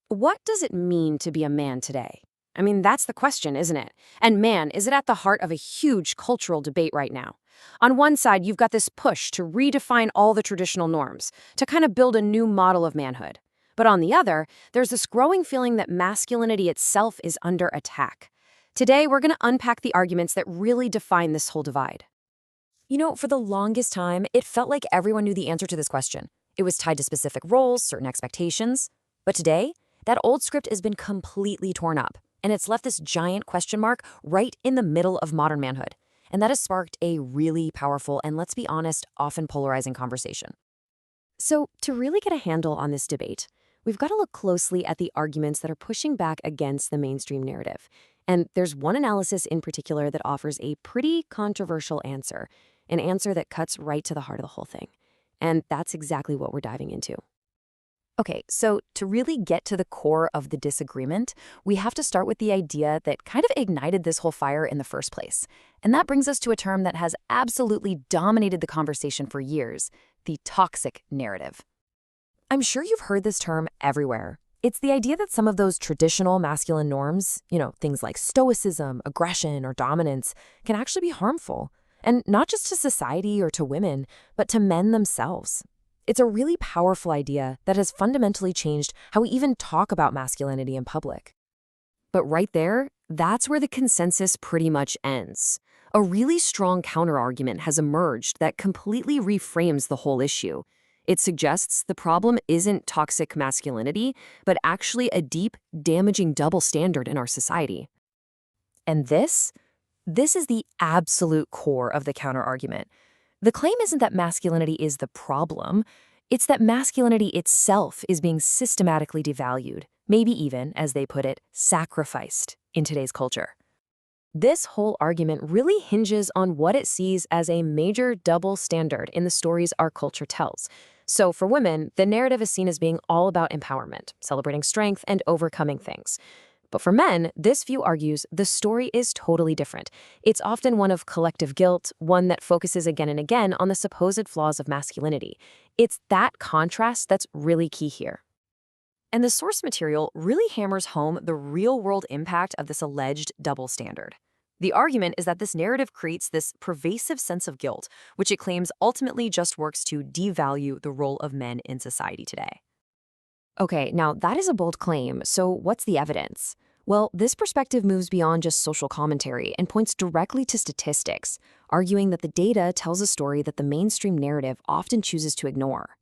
What does it mean to be a man today? I mean, that's the question, isn't it? And man, is it at the heart of a huge cultural debate right now. On one side, you've got this push to redefine all the traditional norms, to kind of build a new model of manhood. But on the other, there's this growing feeling that masculinity itself is under attack. Today, we're going to unpack the arguments that really define this whole divide. For the longest time, it felt like everyone knew the answer to this question. It was tied to specific roles, certain expectations. But today, that old script has been completely torn up, and it's left this giant question mark right in the middle of modern manhood. And that has sparked a really powerful and, let's be honest, often polarizing conversation. So, to really get a handle on this debate, we've got to look closely at the arguments that are pushing back against the mainstream narrative. And there's one analysis in particular that offers a pretty controversial answer, an answer that cuts right to the heart of the whole thing. And that's exactly what we're diving into. Okay, so to really get to the core of the disagreement, we have to start with the idea that kind of ignited this whole fire in the first place. And that brings us to a term that has absolutely dominated the conversation for years, the toxic narrative. I'm sure you've heard this term everywhere. It's the idea that some of those traditional masculine norms, things like stoicism, aggression, or dominance, can actually be harmful. And not just to society or to women, but to men themselves. It's a really powerful idea that has fundamentally changed how we even talk about masculinity in public. But right there, that's where the consensus pretty much ends. A really strong counterargument has emerged that completely reframes the whole issue. It suggests the problem isn't toxic masculinity, but actually a deep, damaging double standard in our society. And this is the absolute core of the counterargument. The claim isn't that masculinity is the problem. It's that masculinity itself is being systematically devalued, maybe even, as they put it, sacrificed in today's culture. This whole argument really hinges on what it sees as a major double standard in the stories our culture tells. So for women, the narrative is seen as being all about empowerment, celebrating strength, and overcoming things. But for men, this view argues the story is totally different. It's often one of collective guilt, one that focuses again and again on the supposed flaws of masculinity. It's that contrast that's really key here. And the source material really hammers home the real-world impact of this alleged double standard. The argument is that this narrative creates this pervasive sense of guilt, which it claims ultimately just works to devalue the role of men in society today. Okay, now that is a bold claim, so what's the evidence? Well, this perspective moves beyond just social commentary and points directly to statistics, arguing that the data tells a story that the mainstream narrative often chooses to ignore.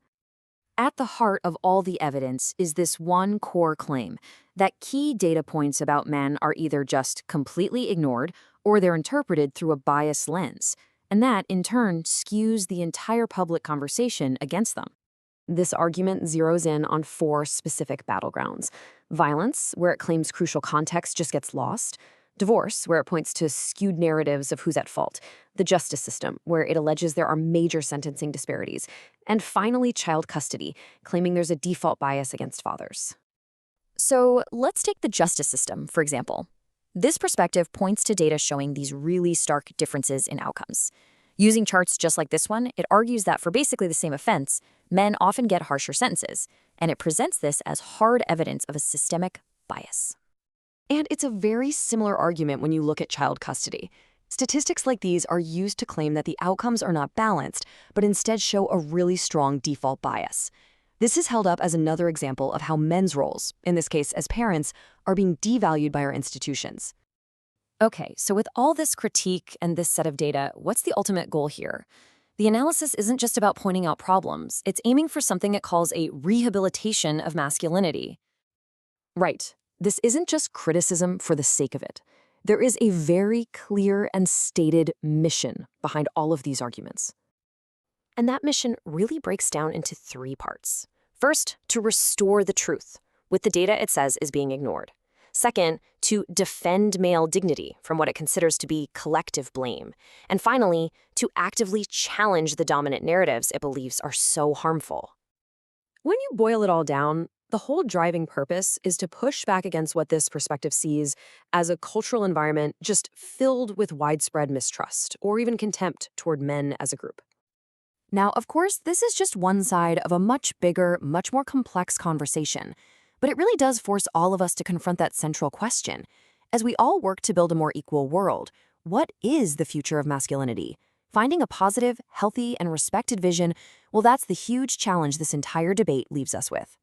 At the heart of all the evidence is this one core claim, that key data points about men are either just completely ignored or they're interpreted through a biased lens, and that, in turn, skews the entire public conversation against them. This argument zeroes in on four specific battlegrounds: violence, where it claims crucial context just gets lost; divorce, where it points to skewed narratives of who's at fault; the justice system, where it alleges there are major sentencing disparities; and finally, child custody, claiming there's a default bias against fathers. So let's take the justice system, for example. This perspective points to data showing these really stark differences in outcomes. Using charts just like this one, it argues that for basically the same offense, men often get harsher sentences, and it presents this as hard evidence of a systemic bias. And it's a very similar argument when you look at child custody. Statistics like these are used to claim that the outcomes are not balanced, but instead show a really strong default bias. This is held up as another example of how men's roles, in this case as parents, are being devalued by our institutions. Okay, so with all this critique and this set of data, what's the ultimate goal here? The analysis isn't just about pointing out problems. It's aiming for something it calls a rehabilitation of masculinity. Right. This isn't just criticism for the sake of it. There is a very clear and stated mission behind all of these arguments. And that mission really breaks down into three parts. First, to restore the truth, with the data it says is being ignored. Second, to defend male dignity from what it considers to be collective blame. And finally, to actively challenge the dominant narratives it believes are so harmful. When you boil it all down, the whole driving purpose is to push back against what this perspective sees as a cultural environment just filled with widespread mistrust or even contempt toward men as a group. Now, of course, this is just one side of a much bigger, much more complex conversation. But it really does force all of us to confront that central question. As we all work to build a more equal world, what is the future of masculinity? Finding a positive, healthy, and respected vision, well, that's the huge challenge this entire debate leaves us with.